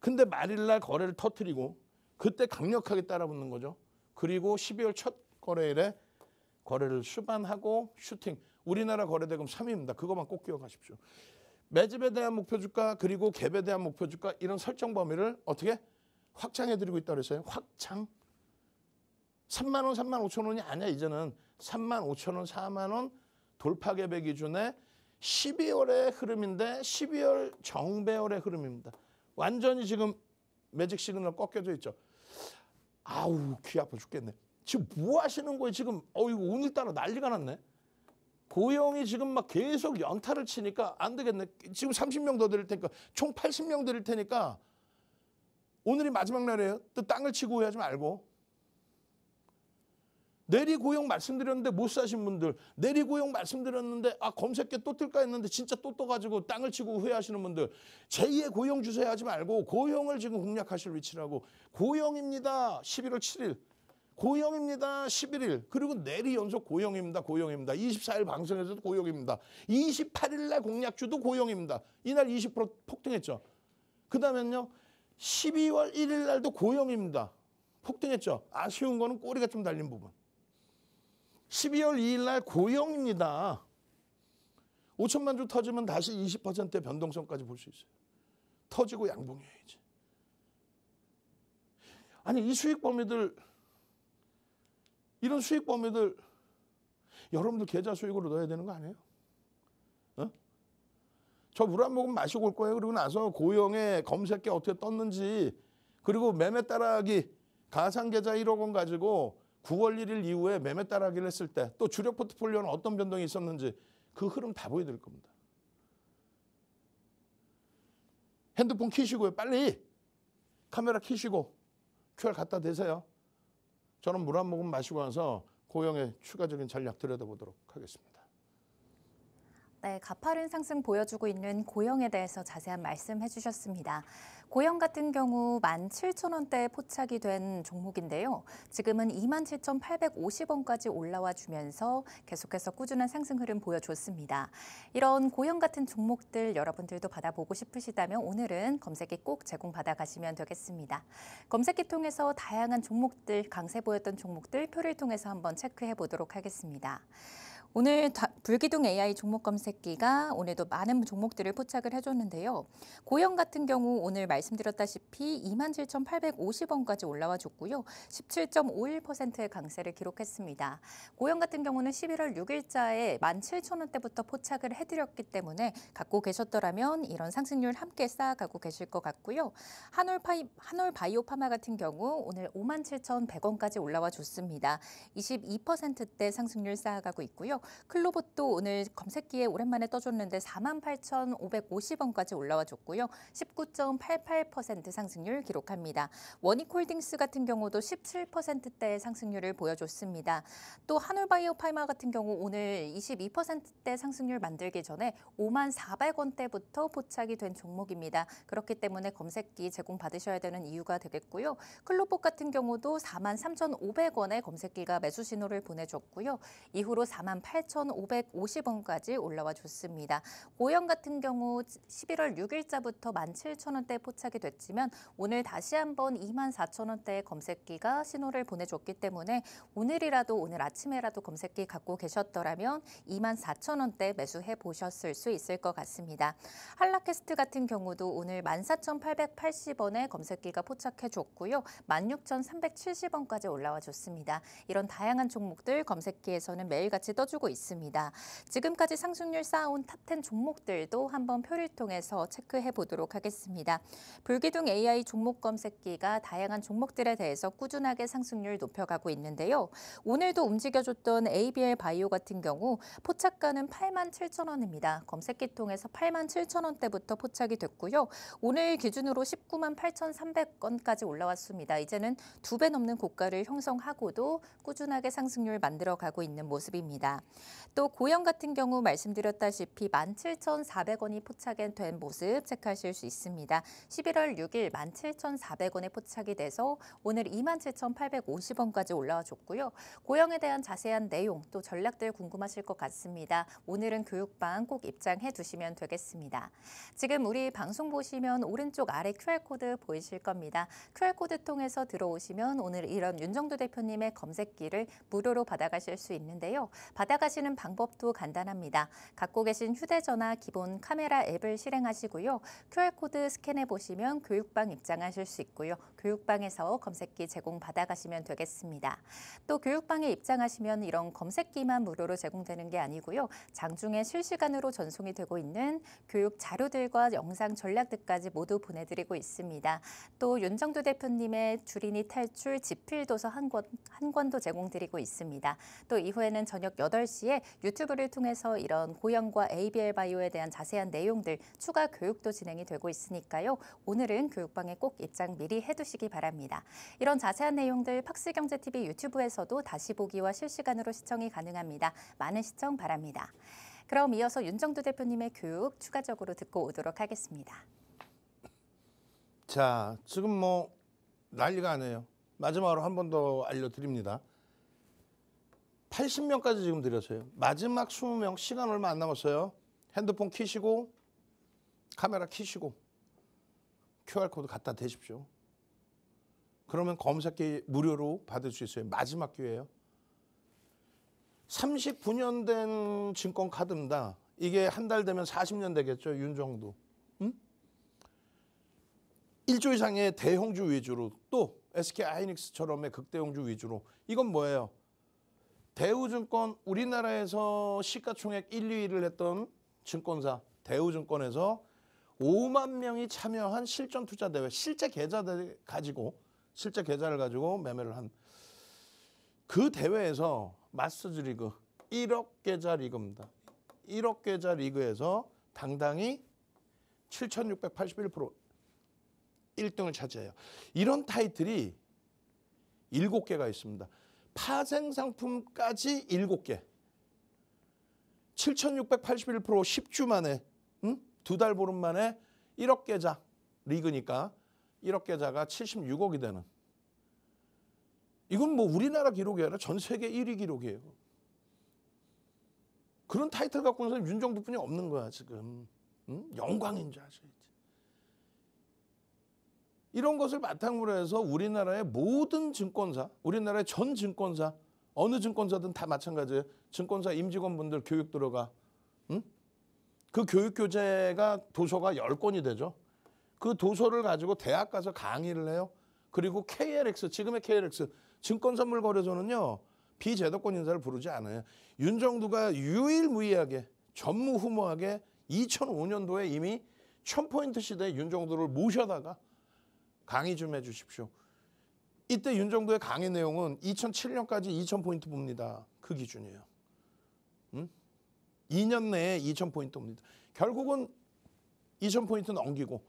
근데 말일날 거래를 터뜨리고 그때 강력하게 따라붙는 거죠. 그리고 12월 첫 거래일에 거래를 수반하고 슈팅. 우리나라 거래대금 3위입니다. 그것만 꼭 기억하십시오. 매집에 대한 목표 주가 그리고 갭에 대한 목표 주가 이런 설정 범위를 어떻게 확장해드리고 있다고 그랬어요. 확장. 3만 원, 3만 5천 원이 아니야. 이제는 3만 5천 원, 4만 원 돌파 갭의 기준에 12월의 흐름인데 12월 정배열의 흐름입니다. 완전히 지금 매직 시그널 꺾여져 있죠. 아우 귀 아파 죽겠네. 지금 뭐 하시는 거예요? 지금 이거 오늘따라 난리가 났네. 고영이 지금 막 계속 연타를 치니까 안 되겠네. 지금 30명 더 드릴 테니까 총 80명 드릴 테니까 오늘이 마지막 날이에요. 또 땅을 치고 하지 말고. 내리 고용 말씀드렸는데 못 사신 분들, 내리 고용 말씀드렸는데 검색계 또 뜰까 했는데 진짜 또 떠가지고 땅을 치고 후회하시는 분들, 제2의 고용 주세 하지 말고 고용을 지금 공략하실 위치라고. 고용입니다. 11월 7일. 고용입니다. 11일. 그리고 내리 연속 고용입니다. 고용입니다. 24일 방송에서도 고용입니다. 28일 날 공략주도 고용입니다. 이날 20% 폭등했죠. 그 다음에는요. 12월 1일 날도 고용입니다. 폭등했죠. 아쉬운 거는 꼬리가 좀 달린 부분. 12월 2일 날 고용입니다. 5천만 주 터지면 다시 20%의 변동성까지 볼 수 있어요. 터지고 양봉해야지. 아니 이 수익 범위들, 이런 수익 범위들 여러분들 계좌 수익으로 넣어야 되는 거 아니에요? 저 물 한 모금 마시고 올 거예요. 그리고 나서 고영의 검색계 어떻게 떴는지, 그리고 매매 따라하기 가상계좌 1억 원 가지고 9월 1일 이후에 매매 따라하기를 했을 때 또 주력 포트폴리오는 어떤 변동이 있었는지 그 흐름 다 보여드릴 겁니다. 핸드폰 켜시고요. 빨리 카메라 켜시고 QR 갖다 대세요. 저는 물 한 모금 마시고 와서 고영의 추가적인 전략 들여다보도록 하겠습니다. 네, 가파른 상승 보여주고 있는 고영에 대해서 자세한 말씀해 주셨습니다. 고영 같은 경우 17,000원대에 포착이 된 종목인데요. 지금은 27,850원까지 올라와 주면서 계속해서 꾸준한 상승 흐름 보여줬습니다. 이런 고영 같은 종목들 여러분들도 받아보고 싶으시다면 오늘은 검색기 꼭 제공받아 가시면 되겠습니다. 검색기 통해서 다양한 종목들, 강세 보였던 종목들 표를 통해서 한번 체크해 보도록 하겠습니다. 오늘 불기둥 AI 종목 검색기가 오늘도 많은 종목들을 포착을 해줬는데요. 고영 같은 경우 오늘 말씀드렸다시피 27,850원까지 올라와 줬고요. 17.51%의 강세를 기록했습니다. 고영 같은 경우는 11월 6일자에 17,000원대부터 포착을 해드렸기 때문에 갖고 계셨더라면 이런 상승률 함께 쌓아가고 계실 것 같고요. 한올바이오파마 같은 경우 오늘 57,100원까지 올라와 줬습니다. 22%대 상승률 쌓아가고 있고요. 클로봇도 오늘 검색기에 오랜만에 떠줬는데 48,550원까지 올라와 줬고요. 19.88% 상승률 기록합니다. 원익홀딩스 같은 경우도 17%대의 상승률을 보여줬습니다. 또 한올바이오파이마 같은 경우 오늘 22%대 상승률 만들기 전에 54,400원대부터 포착이 된 종목입니다. 그렇기 때문에 검색기 제공받으셔야 되는 이유가 되겠고요. 클로봇 같은 경우도 43,500원에 검색기가 매수 신호를 보내줬고요. 이후로 48,550원까지 올라와 줬습니다. 고영 같은 경우 11월 6일자부터 17,000원대에 포착이 됐지만 오늘 다시 한번 24,000원대의 검색기가 신호를 보내줬기 때문에 오늘이라도 오늘 아침에라도 검색기 갖고 계셨더라면 24,000원대 매수해 보셨을 수 있을 것 같습니다. 한라캐스트 같은 경우도 오늘 14,880원에 검색기가 포착해 줬고요. 16,370원까지 올라와 줬습니다. 이런 다양한 종목들 검색기에서는 매일같이 떠주고 흐르고 있습니다. 지금까지 상승률 쌓아온 탑10 종목들도 한번 표를 통해서 체크해 보도록 하겠습니다. 불기둥 AI 종목 검색기가 다양한 종목들에 대해서 꾸준하게 상승률 높여가고 있는데요. 오늘도 움직여줬던 ABL 바이오 같은 경우 포착가는 87,000원입니다. 검색기 통해서 87,000원대부터 포착이 됐고요. 오늘 기준으로 198,300원까지 올라왔습니다. 이제는 2배 넘는 고가를 형성하고도 꾸준하게 상승률 만들어가고 있는 모습입니다. 또 고영 같은 경우 말씀드렸다시피 17,400원이 포착이 된 모습 체크하실 수 있습니다. 11월 6일 17,400원에 포착이 돼서 오늘 27,850원까지 올라와 줬고요. 고영에 대한 자세한 내용 또 전략들 궁금하실 것 같습니다. 오늘은 교육방 꼭 입장해 두시면 되겠습니다. 지금 우리 방송 보시면 오른쪽 아래 QR코드 보이실 겁니다. QR코드 통해서 들어오시면 오늘 이런 윤정두 대표님의 검색기를 무료로 받아가실 수 있는데요. 받아가시는 방법도 간단합니다. 갖고 계신 휴대전화 기본 카메라 앱을 실행하시고요. QR코드 스캔해 보시면 교육방 입장하실 수 있고요. 교육방에서 검색기 제공 받아가시면 되겠습니다. 또 교육방에 입장하시면 이런 검색기만 무료로 제공되는 게 아니고요. 장중에 실시간으로 전송이 되고 있는 교육 자료들과 영상 전략들까지 모두 보내드리고 있습니다. 또 윤정두 대표님의 주린이 탈출 지필도서 한 권도 제공드리고 있습니다. 또 이후에는 저녁 8시에 유튜브를 통해서 이런 고영과 ABL 바이오에 대한 자세한 내용들 추가 교육도 진행이 되고 있으니까요. 오늘은 교육방에 꼭 입장 미리 해두시기 바랍니다. 이런 자세한 내용들 팍스경제TV 유튜브에서도 다시 보기와 실시간으로 시청이 가능합니다. 많은 시청 바랍니다. 그럼 이어서 윤정두 대표님의 교육 추가적으로 듣고 오도록 하겠습니다. 자, 지금 뭐 난리가 아니에요. 마지막으로 한 번 더 알려드립니다. 80명까지 지금 드렸어요. 마지막 20명 시간 얼마 안 남았어요. 핸드폰 키시고 카메라 키시고 QR코드 갖다 대십시오. 그러면 검색기 무료로 받을 수 있어요. 마지막 기회예요. 39년 된 증권카드입니다. 이게 한 달 되면 40년 되겠죠. 윤정두. 1조 이상의 대형주 위주로 또 SK하이닉스처럼의 극대형주 위주로. 이건 뭐예요? 대우증권 우리나라에서 시가총액 1, 2위를 했던 증권사 대우증권에서 5만 명이 참여한 실전 투자 대회 실제 계좌를 가지고 매매를 한 그 대회에서 마스터즈 리그 1억 계좌 리그입니다. 1억 계좌 리그에서 당당히 7,681% 1등을 차지해요. 이런 타이틀이 7개가 있습니다. 파생 상품까지 7개. 7,681% 10주 만에 2달 보름 만에 1억 계좌 리그니까 1억 계좌가 76억이 되는. 이건 뭐 우리나라 기록이 아니라 전 세계 1위 기록이에요. 그런 타이틀 갖고 있는 사람 윤정두뿐이 없는 거야 지금. 영광인 줄 아셔야지. 이런 것을 바탕으로 해서 우리나라의 모든 증권사, 우리나라의 전 증권사, 어느 증권사든 다 마찬가지예요. 증권사 임직원분들 교육 들어가. 그 교육 교재가 도서가 10권이 되죠. 그 도서를 가지고 대학 가서 강의를 해요. 그리고 KLX, 지금의 KLX, 증권선물거래소는요. 비제도권 인사를 부르지 않아요. 윤정두가 유일무이하게 전무후무하게 2005년도에 이미 1000포인트 시대에 윤정두를 모셔다가 강의 좀 해주십시오. 이때 윤정두의 강의 내용은 2007년까지 2000포인트 봅니다. 그 기준이에요. 2년 내에 2000포인트 봅니다. 결국은 2000포인트 넘기고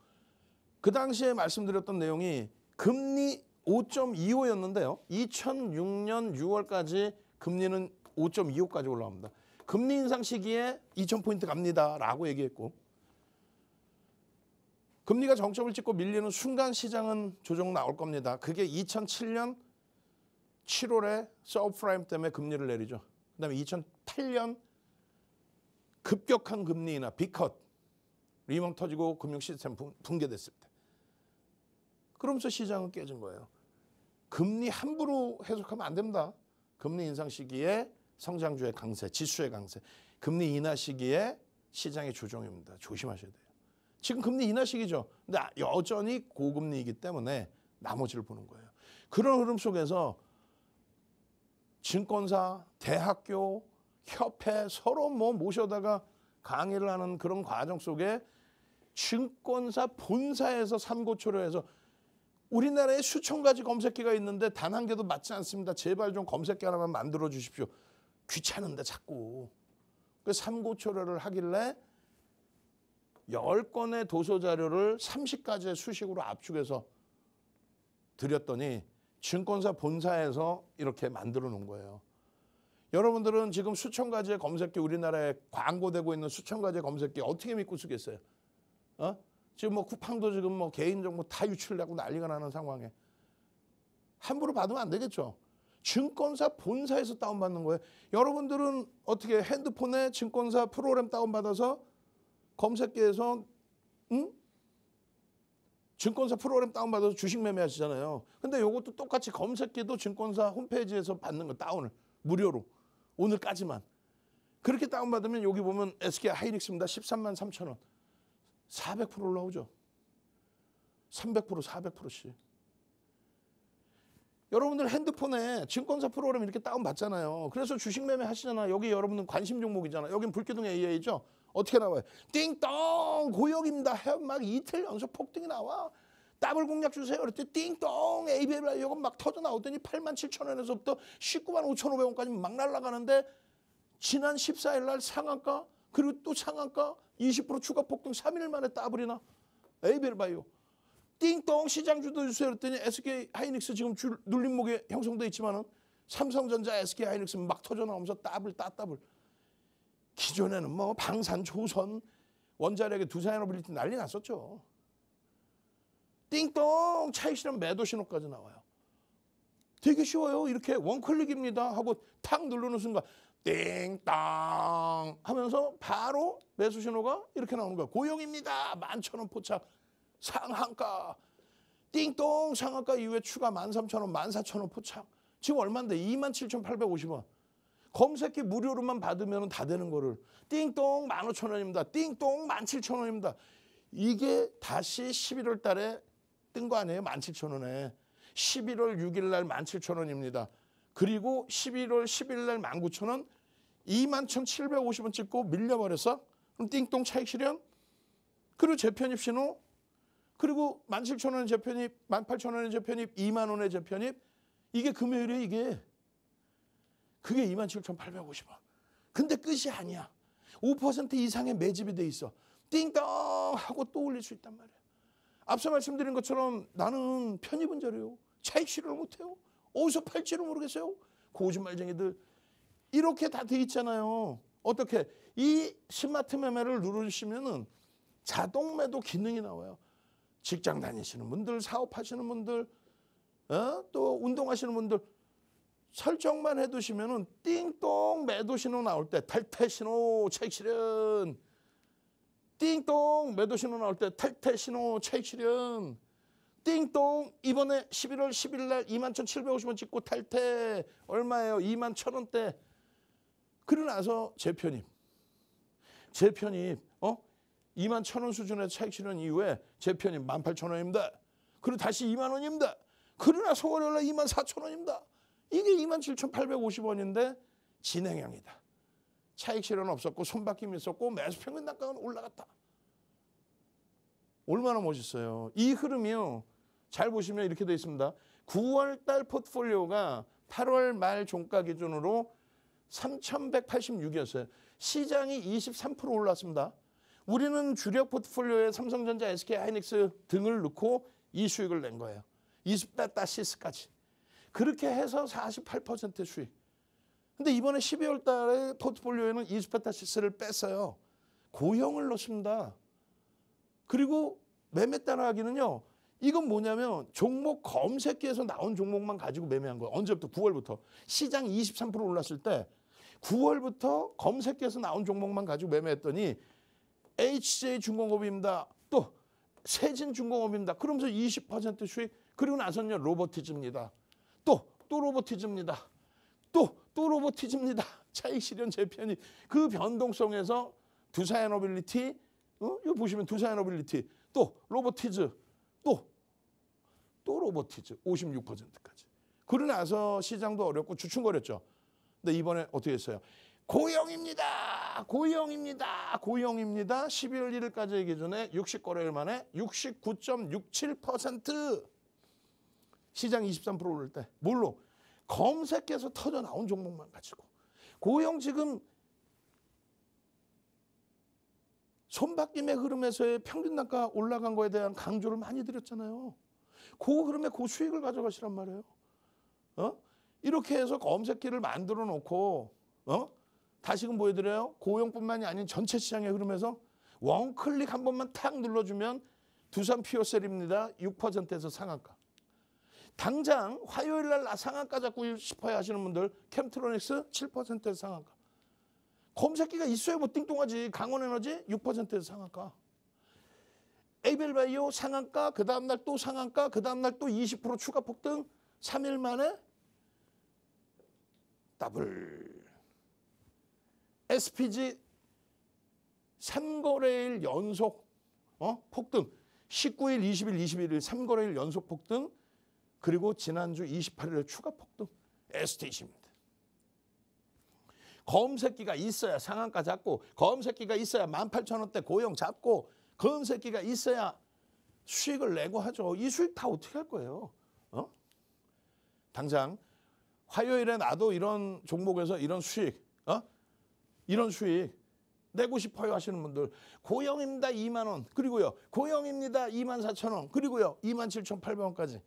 그 당시에 말씀드렸던 내용이 금리 5.25였는데요. 2006년 6월까지 금리는 5.25까지 올라옵니다. 금리 인상 시기에 2000포인트 갑니다라고 얘기했고 금리가 정점을 찍고 밀리는 순간 시장은 조정 나올 겁니다. 그게 2007년 7월에 서브프라임 때문에 금리를 내리죠. 그다음에 2008년 급격한 금리 인하, 빅컷, 리먼 터지고 금융 시스템 붕괴됐을 때. 그러면서 시장은 깨진 거예요. 금리 함부로 해석하면 안 됩니다. 금리 인상 시기에 성장주의 강세, 지수의 강세, 금리 인하 시기에 시장의 조정입니다. 조심하셔야 돼요. 지금 금리 인하 시기죠. 근데 여전히 고금리이기 때문에 나머지를 보는 거예요. 그런 흐름 속에서 증권사, 대학교, 협회 서로 뭐 모셔다가 강의를 하는 그런 과정 속에 증권사 본사에서 삼고초려해서 우리나라에 수천 가지 검색기가 있는데 단 한 개도 맞지 않습니다. 제발 좀 검색기 하나만 만들어 주십시오. 귀찮은데 자꾸. 그 삼고초려를 하길래 10건의 도서자료를 30가지의 수식으로 압축해서 드렸더니 증권사 본사에서 이렇게 만들어 놓은 거예요. 여러분들은 지금 수천 가지의 검색기, 우리나라에 광고되고 있는 수천 가지의 검색기 어떻게 믿고 쓰겠어요? 지금 뭐 쿠팡도 지금 뭐 개인정보 다 유출되고 난리가 나는 상황에 함부로 받으면 안 되겠죠. 증권사 본사에서 다운받는 거예요. 여러분들은 어떻게 핸드폰에 증권사 프로그램 다운받아서 검색기에서 증권사 프로그램 다운받아서 주식 매매하시잖아요. 근데 이것도 똑같이 검색기도 증권사 홈페이지에서 받는 거 다운을 무료로 오늘까지만. 그렇게 다운받으면 여기 보면 SK 하이닉스입니다. 13만 3천 원. 400% 올라오죠. 300%, 400%씩. 여러분들 핸드폰에 증권사 프로그램 이렇게 다운받잖아요. 그래서 주식 매매 하시잖아요. 여기 여러분들 관심 종목이잖아요. 여긴 불기둥 AI죠. 어떻게 나와요? 띵동 고역입니다. 막 이틀 연속 폭등이 나와. 더블 공략 주세요. 그랬더니 띵동 ABL 이거 막 터져 나오더니 87,000원에서부터 195만 5,500원까지 막 날아가는데 지난 14일 날 상한가 그리고 또 상한가 20% 추가 폭등 3일 만에 더블이나 ABL 바이오. 띵동 시장 주도 주세요. 그랬더니 SK 하이닉스 지금 줄 눌림목에 형성돼 있지만은 삼성전자 SK 하이닉스 막 터져 나오면서 더블 따더블. 기존에는 뭐 방산, 조선, 원자력의 두산에너빌리티 난리 났었죠. 띵동 차익 실현 매도 신호까지 나와요. 되게 쉬워요. 이렇게 원클릭입니다 하고 탁 누르는 순간 띵땅 하면서 바로 매수 신호가 이렇게 나오는 거예요. 고용입니다. 11,000원 포착 상한가. 띵동 상한가 이후에 추가 13,000원, 14,000원 포착. 지금 얼마인데? 27,850원. 검색기 무료로만 받으면 다 되는 거를 띵동 15,000원입니다. 띵동 17,000원입니다. 이게 다시 11월 달에 뜬 거 아니에요? 17,000원에. 11월 6일 날 17,000원입니다. 그리고 11월 10일 날 19,000원 21,750원 찍고 밀려버렸어. 그럼 띵동 차익 실현. 그리고 재편입 신호. 그리고 17,000원의 재편입, 18,000원의 재편입, 2만 원의 재편입. 이게 금요일에 이게. 그게 27,850원. 근데 끝이 아니야. 5% 이상의 매집이 돼 있어. 띵동 하고 또 올릴 수 있단 말이야. 앞서 말씀드린 것처럼 나는 편입은 잘해요. 차익 실현을 못해요. 어디서 팔지를 모르겠어요. 거짓말쟁이들. 이렇게 다 돼 있잖아요. 어떻게? 이 스마트 매매를 누르시면은 자동 매도 기능이 나와요. 직장 다니시는 분들, 사업하시는 분들, 또 운동하시는 분들 설정만 해두시면은 띵동 매도 신호 나올 때 탈퇴 신호 차익 실현. 띵동 매도 신호 나올 때 탈퇴 신호 차익 실현. 띵동 이번에 11월 10일 날 21,750원 찍고 탈퇴 얼마예요? 21,000원대. 그러고 나서 재편입 21,000원 수준의 차익 실현 이후에 재편입 18,000원입니다. 그리고 다시 2만 원입니다. 그러고 나서 월요일 날 24,000원입니다. 이게 27,850원인데 진행형이다. 차익 실현 없었고 손바뀜이 있었고 매수 평균 단가는 올라갔다. 얼마나 멋있어요. 이 흐름이요. 잘 보시면 이렇게 되어 있습니다. 9월 달 포트폴리오가 8월 말 종가 기준으로 3,186이었어요. 시장이 23% 올랐습니다. 우리는 주력 포트폴리오에 삼성전자, SK 하이닉스 등을 넣고 이 수익을 낸 거예요. 20-시스까지. 그렇게 해서 48% 수익. 근데 이번에 12월 달에 포트폴리오에는 20-시스를 뺐어요. 고형을 넣습니다. 그리고 매매 따라하기는요. 이건 뭐냐면 종목 검색기에서 나온 종목만 가지고 매매한 거예요. 언제부터? 9월부터. 시장 23% 올랐을 때 9월부터 검색기에서 나온 종목만 가지고 매매했더니 HJ중공업입니다. 또 세진중공업입니다. 그러면서 20% 수익. 그리고 나서는요. 로보티즈입니다. 또 로보티즈입니다. 또 로보티즈입니다. 차익 실현 재편이 그 변동성에서 두산에너빌리티, 이거 보시면 두산에너빌리티, 또 로보티즈, 또 로보티즈 56%까지. 그러고 나서 시장도 어렵고 주춤거렸죠. 근데 이번에 어떻게 했어요? 고용입니다. 고용입니다. 고용입니다. 12월 1일까지 기준에 60거래일 만에 69.67%. 시장 23% 오를 때 뭘로? 검색해서 터져 나온 종목만 가지고. 고용 지금 손바뀜의 흐름에서의 평균 단가 올라간 거에 대한 강조를 많이 드렸잖아요. 그 흐름에 그 수익을 가져가시란 말이에요. 이렇게 해서 검색기를 만들어 놓고 다시금 보여드려요. 고용뿐만이 아닌 전체 시장의 흐름에서 원클릭 한 번만 탁 눌러주면 두산 피어셀입니다. 6%에서 상한가. 당장 화요일 날 나 상한가 잡고 싶어야 하시는 분들 캠트로닉스 7%에서 상한가. 검색기가 있어야 뭐 띵동하지. 강원에너지 6%에서 상한가. 에이벨바이오 상한가, 그 다음날 또 상한가, 그 다음날 또 20% 추가 폭등. 3일 만에 더블. SPG 3거래일 연속 폭등. 19일, 20일, 21일 3거래일 연속 폭등. 그리고 지난주 28일에 추가 폭등. STC입니다. 검색기가 있어야 상한가 잡고, 검색기가 있어야 18,000원대 고용 잡고, 검색기가 있어야 수익을 내고 하죠. 이 수익 다 어떻게 할 거예요? 당장 화요일에 나도 이런 종목에서 이런 수익, 이런 수익 내고 싶어요 하시는 분들, 고용입니다 2만 원, 그리고요 고용입니다 24,000원, 그리고요 27,800원까지.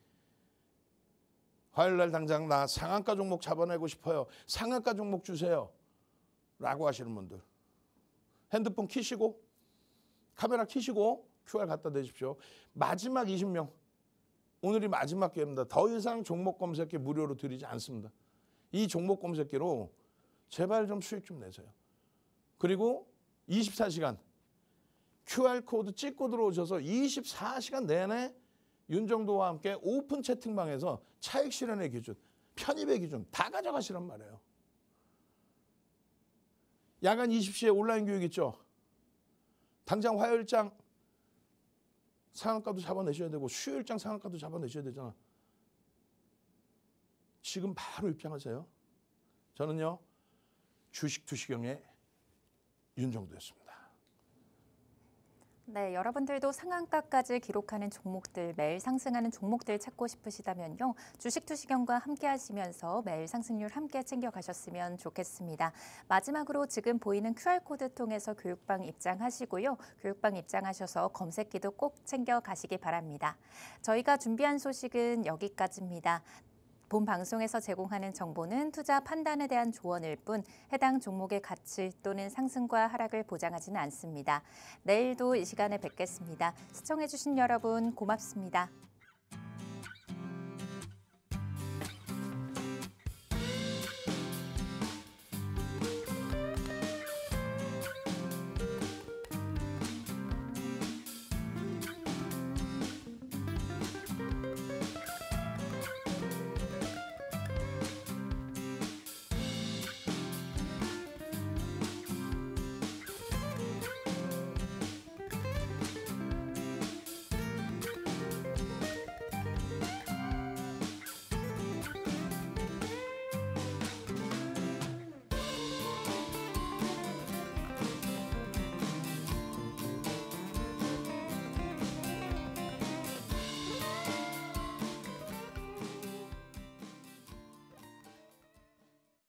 화요일 날 당장 나 상한가 종목 잡아내고 싶어요. 상한가 종목 주세요. 라고 하시는 분들, 핸드폰 키시고 카메라 키시고 QR 갖다 대십시오. 마지막 20명. 오늘이 마지막 기회입니다. 더 이상 종목 검색기 무료로 드리지 않습니다. 이 종목 검색기로 제발 좀 수익 좀 내세요. 그리고 24시간 QR코드 찍고 들어오셔서 24시간 내내 윤정도와 함께 오픈 채팅방에서 차익 실현의 기준, 편입의 기준 다 가져가시란 말이에요. 야간 20시에 온라인 교육 있죠. 당장 화요일장 상한가도 잡아내셔야 되고 수요일장 상한가도 잡아내셔야 되잖아. 지금 바로 입장하세요. 저는요 주식 투시경의 윤정도였습니다. 네, 여러분들도 상한가까지 기록하는 종목들, 매일 상승하는 종목들 찾고 싶으시다면요. 주식투시경과 함께 하시면서 매일 상승률 함께 챙겨가셨으면 좋겠습니다. 마지막으로 지금 보이는 QR코드 통해서 교육방 입장하시고요. 교육방 입장하셔서 검색기도 꼭 챙겨가시기 바랍니다. 저희가 준비한 소식은 여기까지입니다. 본 방송에서 제공하는 정보는 투자 판단에 대한 조언일 뿐 해당 종목의 가치 또는 상승과 하락을 보장하지는 않습니다. 내일도 이 시간에 뵙겠습니다. 시청해주신 여러분 고맙습니다.